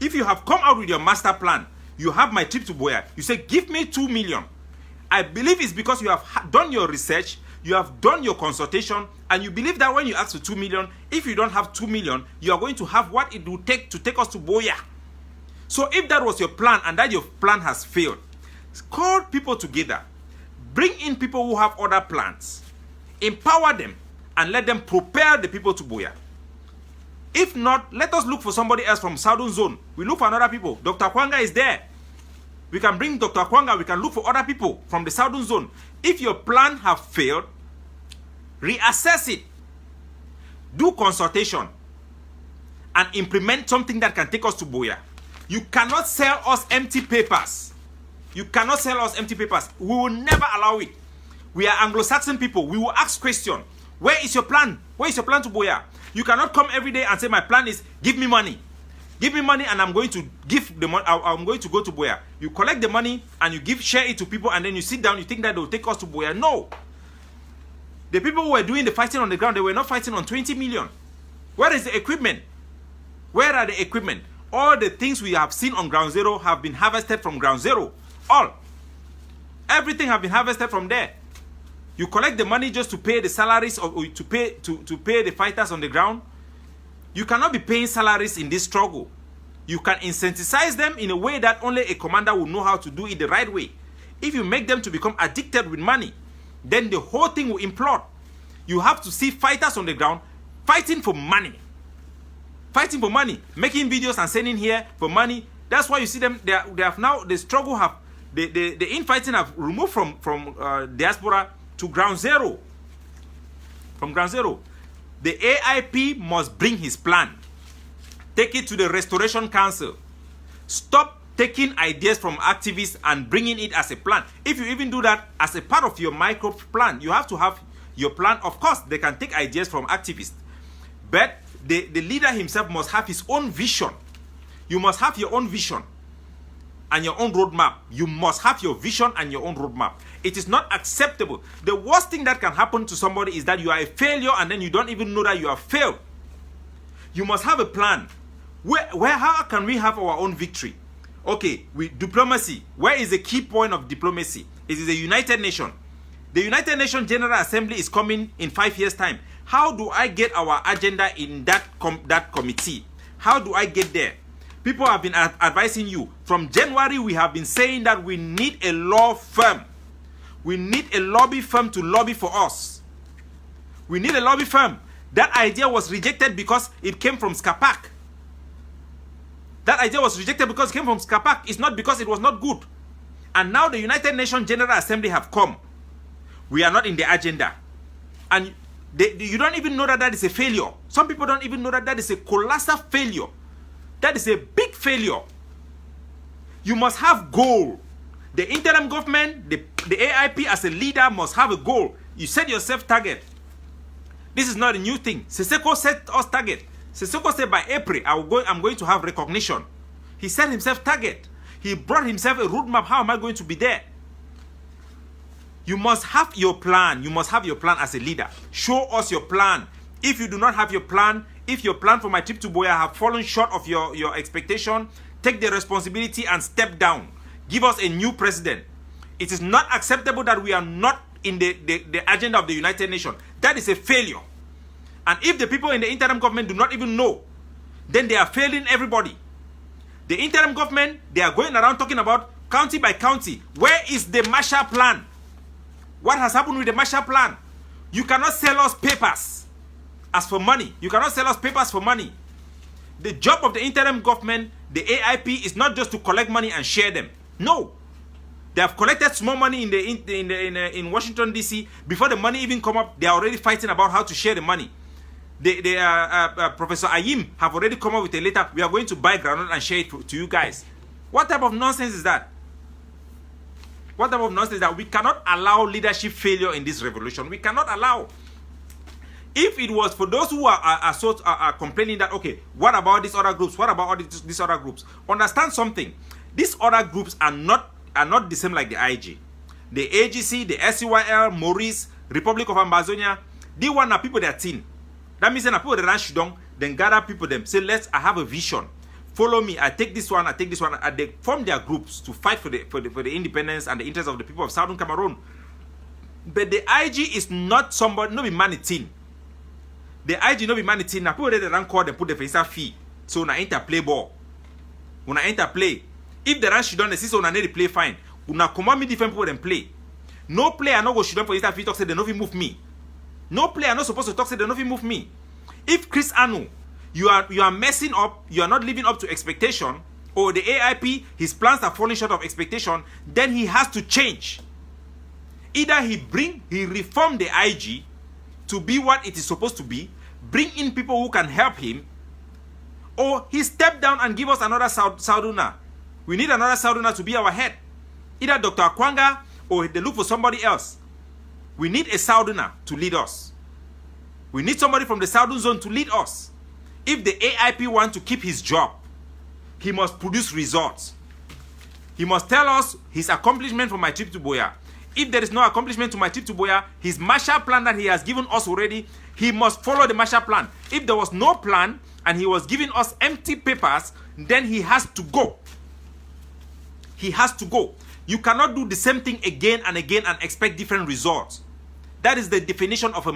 If you have come out with your master plan, you have my trip to Buea, you say, give me 2 million. I believe it's because you have done your research, you have done your consultation, and you believe that when you ask for 2 million, if you don't have 2 million, you are going to have what it will take to take us to Buea. So if that was your plan and that your plan has failed, call people together, bring in people who have other plans, empower them, and let them prepare the people to Buea. If not, let us look for somebody else from Southern Zone. We look for another people. Dr. Kwanga is there. We can bring Dr. Kwanga. We can look for other people from the Southern Zone. If your plan have failed, reassess it. Do consultation. And implement something that can take us to Buea. You cannot sell us empty papers. You cannot sell us empty papers. We will never allow it. We are Anglo-Saxon people. We will ask questions. Where is your plan? Where is your plan to Buea? You cannot come every day and say, my plan is, give me money. Give me money and I'm going to give the money. I'm going to go to Buea. You collect the money and you share it to people, and then you sit down, you think that they will take us to Buea. No. The people who were doing the fighting on the ground, they were not fighting on 20 million. Where is the equipment? Where are the equipment? All the things we have seen on Ground Zero have been harvested from Ground Zero. All. Everything have been harvested from there. You collect the money just to pay the salaries or to pay the fighters on the ground. You cannot be paying salaries in this struggle. You can incentivize them in a way that only a commander will know how to do it the right way. If you make them to become addicted with money, then the whole thing will implode. You have to see fighters on the ground fighting for money. Fighting for money. Making videos and sending here for money. That's why you see them, they have now, the struggle have, the infighting have removed from diaspora to Ground Zero. From Ground Zero. The AIP must bring his plan. Take it to the Restoration Council. Stop taking ideas from activists and bringing it as a plan. If you even do that as a part of your micro plan, you have to have your plan. Of course, they can take ideas from activists. But the leader himself must have his own vision. You must have your own vision and your own roadmap. You must have your vision and your own roadmap. It is not acceptable. The worst thing that can happen to somebody is that you are a failure and then you don't even know that you have failed. You must have a plan. How can we have our own victory? Okay, with diplomacy. Where is the key point of diplomacy? It is the United Nations. The United Nations General Assembly is coming in 5 years' time. How do I get our agenda in that committee? How do I get there? People have been advising you. From January, we have been saying that we need a law firm. We need a lobby firm to lobby for us. We need a lobby firm. That idea was rejected because it came from SCAPAC. That idea was rejected because it came from SCAPAC. It's not because it was not good. And now the United Nations General Assembly have come. We are not in the agenda. And you don't even know that that is a failure. Some people don't even know that that is a colossal failure. That is a big failure. You must have goal. The interim government, the AIP as a leader must have a goal. You set yourself target. This is not a new thing. Seseko set us target. Seseko said by April, I'm going to have recognition. He set himself target. He brought himself a roadmap. How am I going to be there? You must have your plan. You must have your plan as a leader. Show us your plan. If you do not have your plan, if your plan for my trip to Buea have fallen short of your expectation, take the responsibility and step down. Give us a new president. It is not acceptable that we are not in the agenda of the United Nations. That is a failure. And if the people in the interim government do not even know, then they are failing everybody. The interim government, they are going around talking about county by county. Where is the Marshall Plan? What has happened with the Marshall Plan? You cannot sell us papers as for money. You cannot sell us papers for money. The job of the interim government, the AIP, is not just to collect money and share them. No. They have collected small money in Washington, D.C. Before the money even come up, they are already fighting about how to share the money. Professor Ayim have already come up with a letter. We are going to buy groundnut and share it to you guys. What type of nonsense is that? What type of nonsense is that? We cannot allow leadership failure in this revolution. We cannot allow. If it was for those who are complaining that, okay, what about these other groups? What about all these other groups? Understand something. These other groups are not the same like the IG. The AGC, the SCYL, Maurice, Republic of Amazonia, they one are people that are thin. That means that people that run Shudong, then gather people them. Say, I have a vision. follow me, I take this one, and they form their groups to fight for the independence and the interests of the people of Southern Cameroon. But the IG is not somebody, no be manity. The IG no be manity. Now people they run call them put the face fee. So na interplay ball. When I interplay, if the run should done the system, na need play fine. Una command me different people them play. No player no go should done for instance fee talk say they no fit move me. No player not supposed to talk say they no fit move me. If Chris Anu, you are messing up, you are not living up to expectation, or the AIP, his plans are falling short of expectation, then he has to change. Either he reform the IG to be what it is supposed to be, bring in people who can help him, or he step down and give us another Sauduna. We need another Sauduna to be our head. Either Dr. Akwanga or they look for somebody else. We need a Sauduna to lead us. We need somebody from the Southern Zone to lead us. If the AIP wants to keep his job, he must produce results. He must tell us his accomplishment from my trip to Buea. If there is no accomplishment to my trip to Buea, his Marshall Plan that he has given us already, he must follow the Marshall Plan. If there was no plan and he was giving us empty papers, then he has to go. He has to go. You cannot do the same thing again and again and expect different results. That is the definition of a